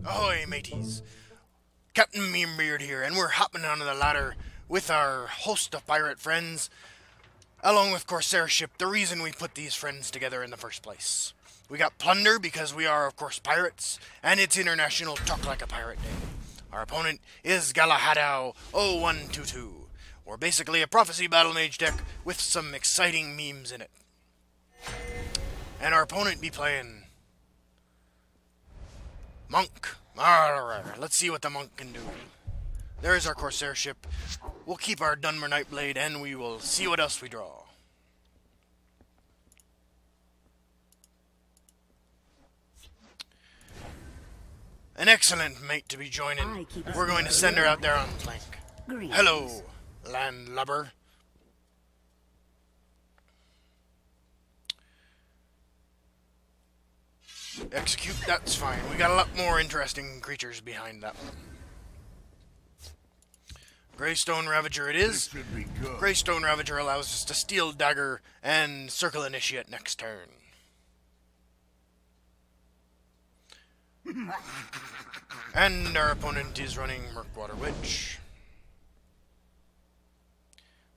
Ahoy, mateys! Captain Meerbeard here, and we're hopping onto the ladder with our host of pirate friends, along with Corsair ship, the reason we put these friends together in the first place. We got plunder because we are, of course, pirates, and it's International Talk Like a Pirate Day. Our opponent is Galahadao 0122. We're basically a Prophecy Battlemage deck with some exciting memes in it. And our opponent be playing Monk. Alright, let's see what the Monk can do. There's our Corsair ship. We'll keep our Dunmer Nightblade, and we will see what else we draw. An excellent mate to be joining. We're going to send her out there on flank. Hello, landlubber. Execute, that's fine. We got a lot more interesting creatures behind that one. Greystone Ravager it is. Greystone Ravager allows us to steal Dagger and Circle Initiate next turn. And our opponent is running Murkwater Witch.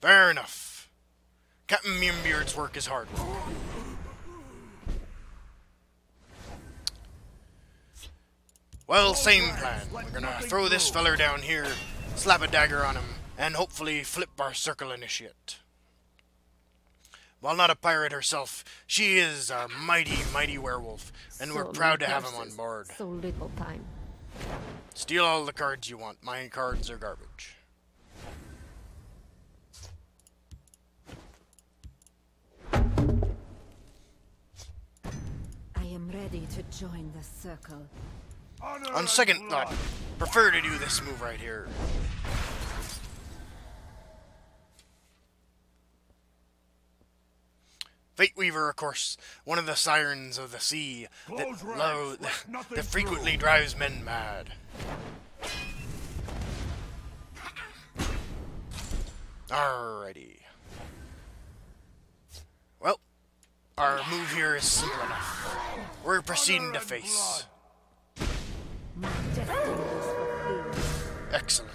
Fair enough. Captain Meerbeard's work is hard work. Well, same plan. We're gonna throw this feller down here, slap a dagger on him, and hopefully flip our Circle Initiate. While not a pirate herself, she is a mighty, mighty werewolf, and we're proud to have him on board. So little time. Steal all the cards you want. My cards are garbage. I am ready to join the circle. On second thought, prefer to do this move right here. Fate Weaver, of course, one of the sirens of the sea that frequently drives men mad. Alrighty. Well, our move here is simple enough. We're proceeding to face. Excellent.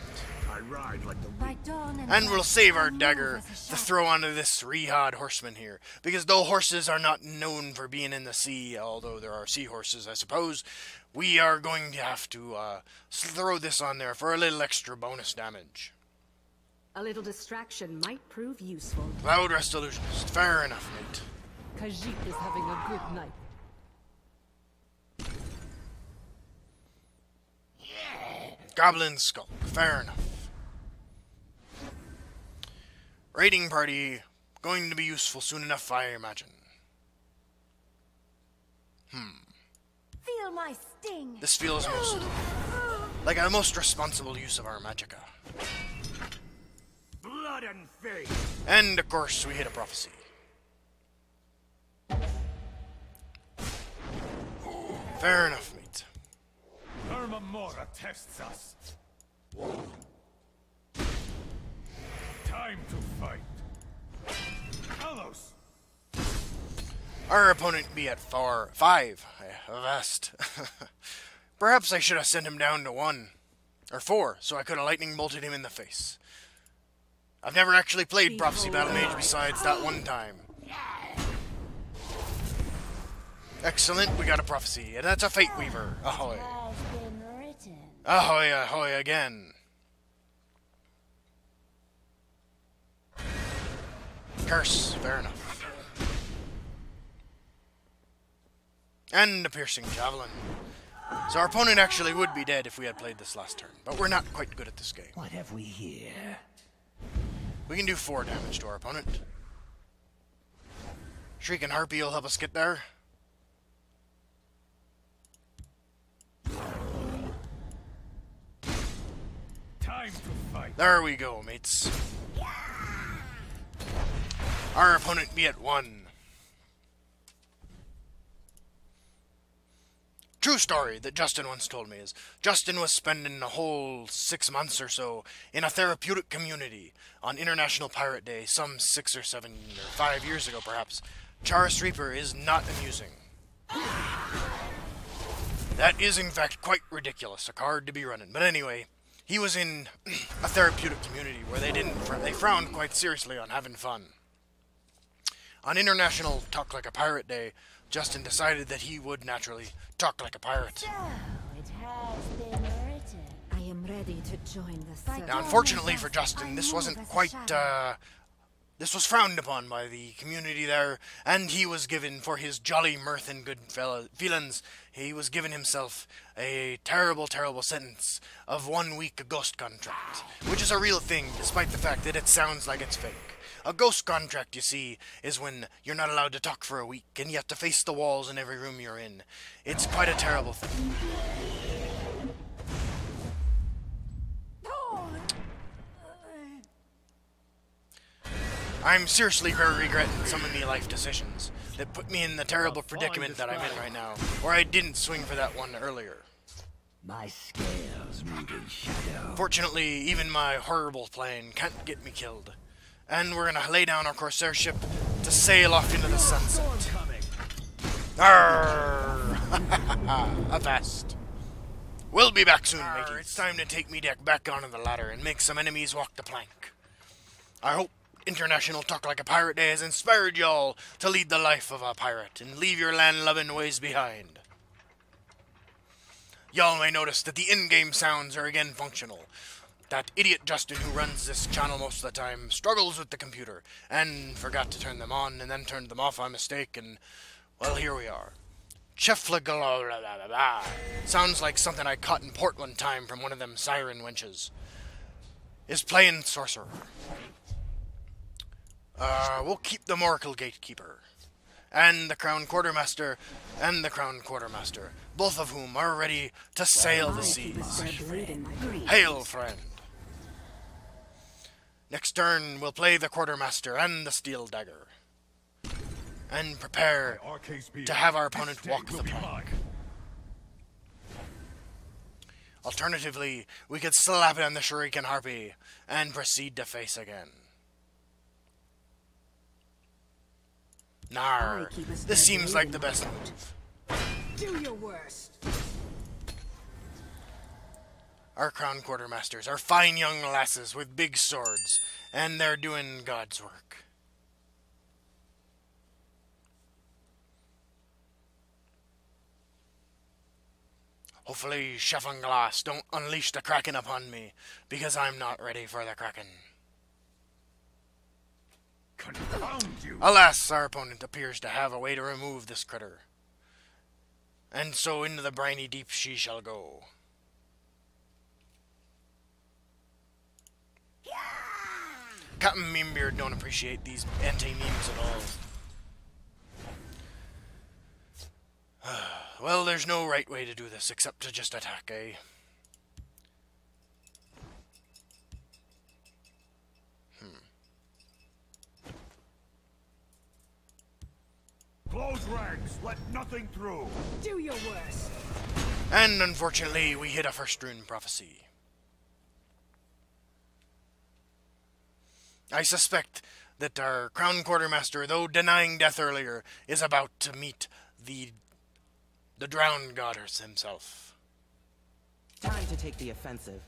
And we'll save our dagger to throw onto this Rehad horseman here. Because though horses are not known for being in the sea, although there are seahorses, I suppose, we are going to have to throw this on there for a little extra bonus damage. A little distraction might prove useful. Cloud Rest Illusionist. Fair enough, mate. Khajiit is having a good night. Goblin Skulk. Fair enough. Raiding party. Going to be useful soon enough, I imagine. Feel my sting. This feels most like a most responsible use of our magicka. Blood and faith. And of course, we hit a prophecy. Fair enough, mate. Hermamora tests us. Time to fight. Alos. Our opponent be at 5. Avast. Perhaps I should have sent him down to 1. Or 4, so I could have lightning bolted him in the face. I've never actually played Prophecy Battlemage besides that one time. Excellent, we got a prophecy, and that's a Fate Weaver. Ahoy. Ahoy, ahoy again. Curse, fair enough. And a piercing javelin. So our opponent actually would be dead if we had played this last turn, but we're not quite good at this game. What have we here? We can do 4 damage to our opponent. Shrieking Harpy will help us get there. Time to fight. There we go, mates. Our opponent be at 1. true story that Justin once told me is Justin was spending a whole 6 months or so in a therapeutic community on International Pirate Day some 6 or 7 or 5 years ago perhaps. Charis Reaper is not amusing. That is in fact quite ridiculous, a card to be running. But anyway, he was in a therapeutic community where they frowned quite seriously on having fun. On International Talk Like a Pirate Day, Justin decided that he would naturally talk like a pirate. So, it has been written. I am ready to join the circle. Now, unfortunately for Justin, this wasn't quite, this was frowned upon by the community there, and he was given, for his jolly mirth and good feelings, he was given himself a terrible, terrible sentence of 1 week ghost contract, which is a real thing, despite the fact that it sounds like it's fake. A ghost contract, you see, is when you're not allowed to talk for a week, and you have to face the walls in every room you're in. It's quite a terrible thing. I'm seriously very regretting some of my life decisions that put me in the terrible predicament that I'm in right now, or I didn't swing for that one earlier. My scales move in shadow. Fortunately, even my horrible plan can't get me killed. And we're gonna lay down our Corsair ship to sail off into the sunset. Arrgh! Avast. We'll be back soon, mateys. It's time to take me deck back onto the ladder and make some enemies walk the plank. I hope International Talk Like a Pirate Day has inspired y'all to lead the life of a pirate and leave your land-loving ways behind. Y'all may notice that the in-game sounds are again functional. That idiot Justin who runs this channel most of the time struggles with the computer and forgot to turn them on and then turned them off by mistake, and well, here we are. Cheflagala sounds like something I caught in port one time from one of them siren wenches. Is playing sorcerer. We'll keep the Moracle Gatekeeper and the Crown Quartermaster and the Crown Quartermaster, both of whom are ready to sail the seas. Hail, friend. Next turn, we'll play the Quartermaster and the Steel Dagger, and prepare to have our opponent walk the plank. Alternatively, we could slap it on the Shuriken Harpy and proceed to face again. Nar, this seems like the best move. Do your worst. Our Crown Quartermasters are fine young lasses with big swords, and they're doing God's work. Hopefully, Chef on Glass don't unleash the Kraken upon me, because I'm not ready for the Kraken. Confound you! Alas, our opponent appears to have a way to remove this critter. And so into the briny deep she shall go. Captain Memebeard don't appreciate these anti-memes at all. Well, there's no right way to do this except to just attack, eh? Close ranks, let nothing through. Do your worst. And unfortunately, we hit a first rune prophecy. I suspect that our Crown Quartermaster, though denying death earlier, is about to meet the drowned goddess himself. Time to take the offensive.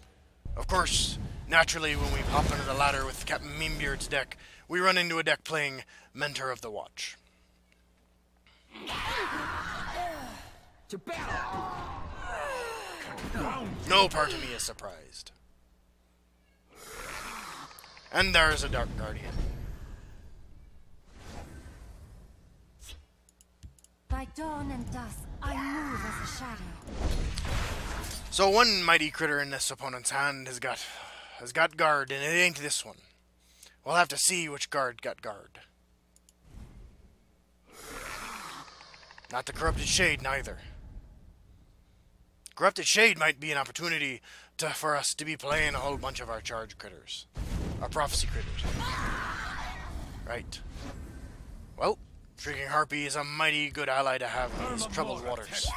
Of course, naturally, when we hop into the ladder with Captain Memebeard's deck, we run into a deck playing Mentor of the Watch. To battle! No part of me is surprised. And there's a Dark Guardian. By dawn and dusk, I move as a shadow. So one mighty critter in this opponent's hand has got guard, and it ain't this one. We'll have to see which guard got guard. Not the Corrupted Shade, neither. Corrupted Shade might be an opportunity for us to be playing a whole bunch of our charge critters. Our prophecy critters. Right. Well, Shrieking Harpy is a mighty good ally to have in these troubled waters.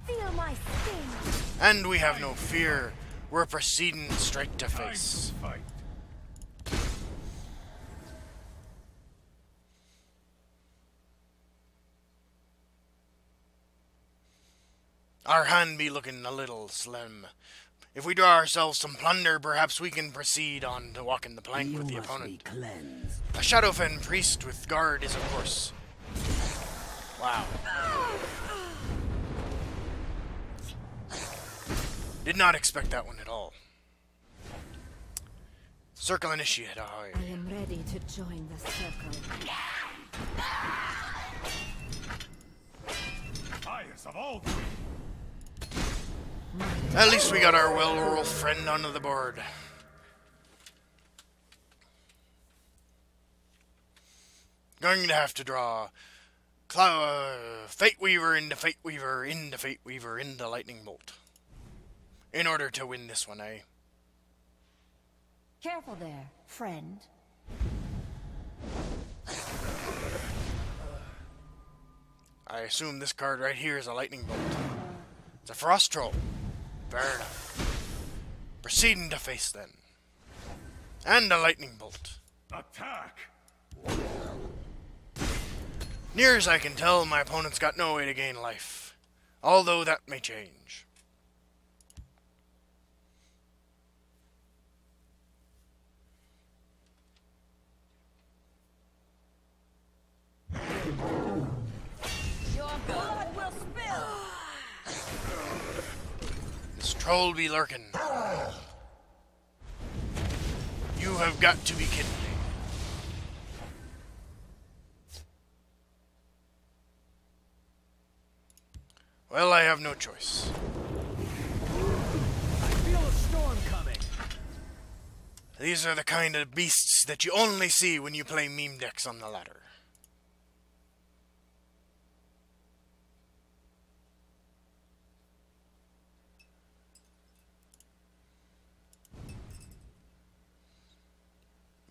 Feel my sting. And we have no fear. We're proceeding straight to face. Fight. Our hand be looking a little slim. If we draw ourselves some plunder, perhaps we can proceed on to walking the plank You with the must be opponent. cleansed. A Shadowfen priest with guard is, of course. Wow. Did not expect that one at all. Circle initiate, ahoy. I am ready to join the circle. Highest of all. At least we got our well-rolled friend onto the board. Going to have to draw Fate Weaver into Fate Weaver into Fate Weaver into Lightning Bolt. In order to win this one, eh? Careful there, friend. I assume this card right here is a Lightning Bolt. It's a Frost Troll. Fair enough. Proceeding to face then. And a Lightning Bolt. Attack. Near as I can tell, my opponent's got no way to gain life. Although that may change. Your blood will spill. This troll be lurking. You have got to be kidding me. Well, I have no choice. I feel a storm coming. These are the kind of beasts that you only see when you play meme decks on the ladder.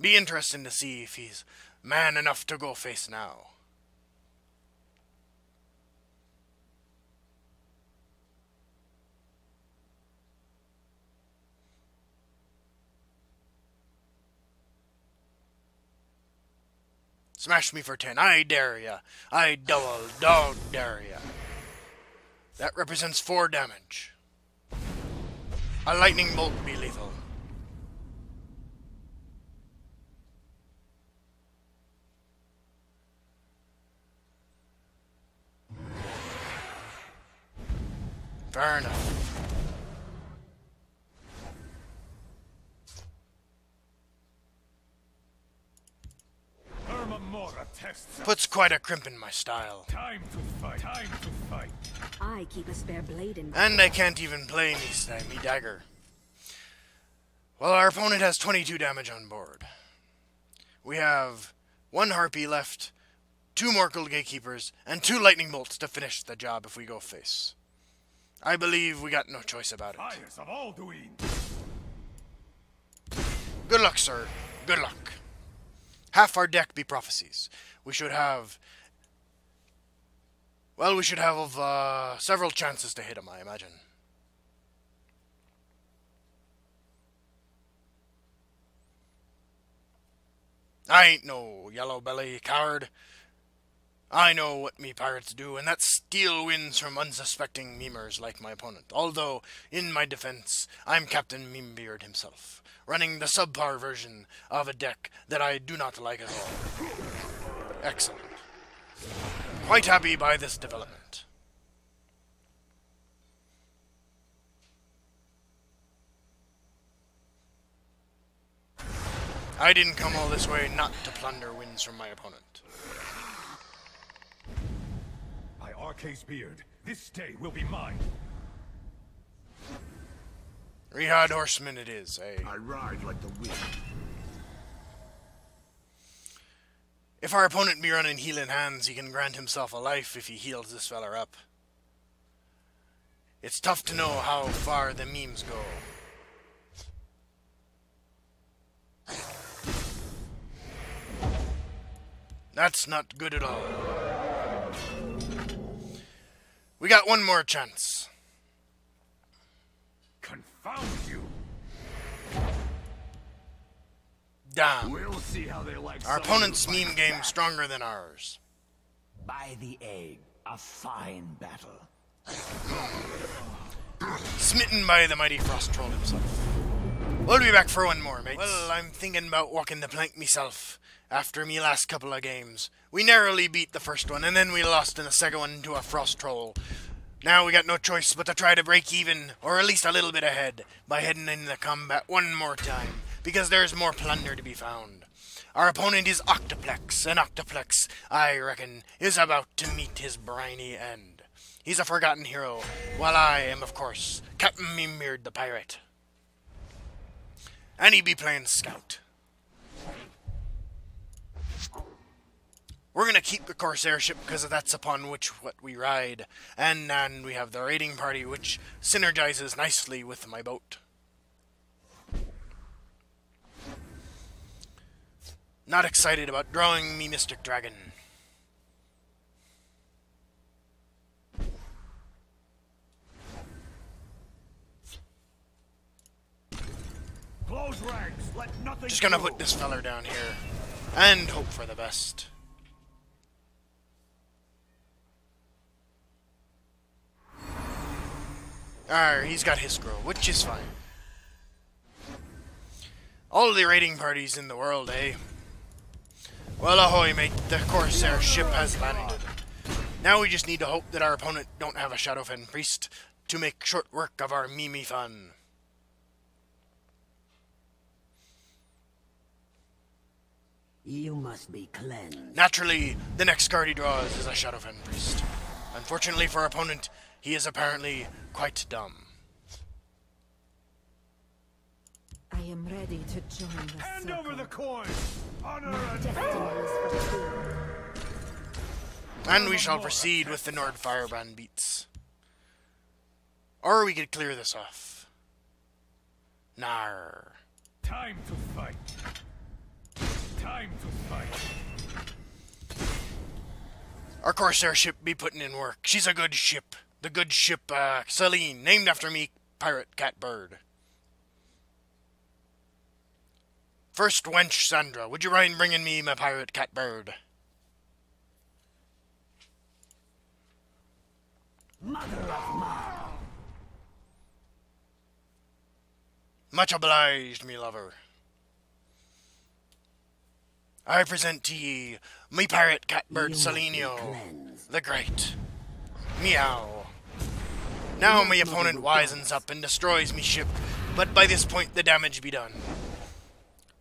Be interesting to see if he's man enough to go face now. Smash me for 10. I dare ya. I double dog dare ya. That represents 4 damage. A lightning bolt be lethal. Fair enough. Puts quite a crimp in my style. Time to fight. Time to fight. I keep a spare blade in. And I can't even play me dagger. Well, our opponent has 22 damage on board. We have 1 harpy left, 2 Morkel Gatekeepers, and 2 lightning bolts to finish the job if we go face. I believe we got no choice about it. Highest of all doing. Good luck, sir. Good luck. Half our deck be prophecies. We should have... Well, we should have several chances to hit him, I imagine. I ain't no yellow belly coward. I know what me pirates do, and that's steal wins from unsuspecting memers like my opponent. Although, in my defense, I'm Captain Memebeard himself, running the subpar version of a deck that I do not like at all. Excellent. Quite happy by this development. I didn't come all this way not to plunder wins from my opponent. By Arca's beard, this day will be mine. Rehad Horseman it is, eh? I ride like the wind. If our opponent be running healing hands, he can grant himself a life if he heals this feller up. It's tough to know how far the memes go. That's not good at all. We got one more chance. Found you. Damn. We'll see how they like Our opponent's meme game stronger than ours. By the egg, a fine battle. Smitten by the mighty Frost Troll himself. We'll be back for one more, mates. Well, I'm thinking about walking the plank myself. After me last couple of games. We narrowly beat the first one, and then we lost in the second one to a Frost Troll. Now we got no choice but to try to break even, or at least a little bit ahead, by heading into the combat one more time, because there's more plunder to be found. Our opponent is Octoplex, and Octoplex, I reckon, is about to meet his briny end. He's a forgotten hero, while I am, of course, Captain Mimir the Pirate. And he be playing Scout. We're going to keep the Corsair ship because that's upon which what we ride. And we have the raiding party, which synergizes nicely with my boat. Not excited about drawing me Mystic Dragon. Close ranks. Let nothing Just gonna through. put this feller down here. And hope for the best. He's got his scroll, which is fine. All the raiding parties in the world, eh? Well, ahoy, mate. The Corsair ship has landed. Now we just need to hope that our opponent don't have a Shadowfen Priest to make short work of our Mimi fun. You must be cleansed. Naturally, the next card he draws is a Shadowfen Priest. Unfortunately for our opponent, he is apparently quite dumb. I am ready to join the Hand circle. over the coin. Honor and Destiny is for two. And we shall proceed with the Nord Firebrand beats. Or we could clear this off. Nar. time to fight. Time to fight. Our Corsair ship be putting in work. She's a good ship. The good ship, Celine, named after me, pirate catbird. First wench, Sandra, would you mind bringing me my pirate catbird? Mother of Mar. Much obliged, me lover. I present to ye me pirate catbird You must be Selenio, cleansed. the Great. Meow. Now my opponent wisens up and destroys me ship, but by this point the damage be done.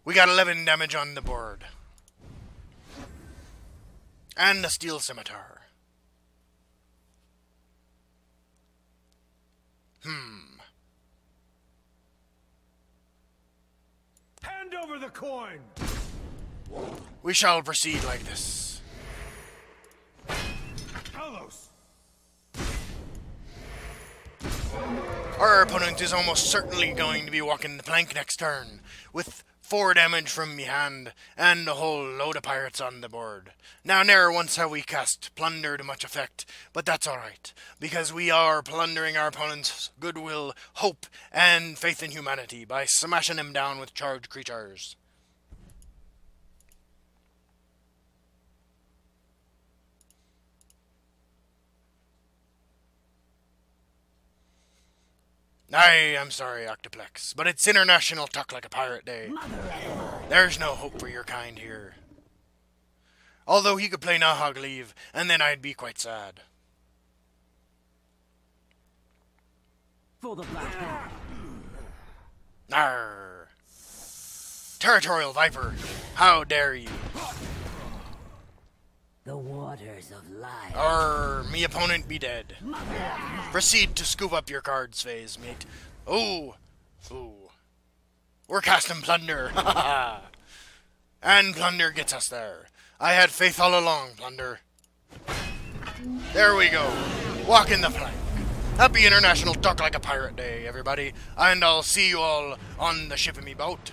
We got 11 damage on the board. And a steel scimitar. Hand over the coin. We shall proceed like this. Talos. Our opponent is almost certainly going to be walking the plank next turn, with 4 damage from me hand, and a whole load of pirates on the board. Now ne'er once have we cast plunder to much effect, but that's alright, because we are plundering our opponent's goodwill, hope, and faith in humanity by smashing him down with charged creatures. Aye, I'm sorry, Octoplex, but it's International Talk Like a Pirate Day. There's no hope for your kind here. Although he could play Nahag Leave, and then I'd be quite sad. For the Black Hand. Arr! Territorial Viper, how dare you? The waters of life. Arr, me opponent be dead. Proceed to scoop up your cards, phase, mate. Ooh. We're casting Plunder. Ha ha ha. And Plunder gets us there. I had faith all along, Plunder. There we go. Walking the plank. Happy International Talk Like a Pirate Day, everybody. And I'll see you all on the ship in me boat.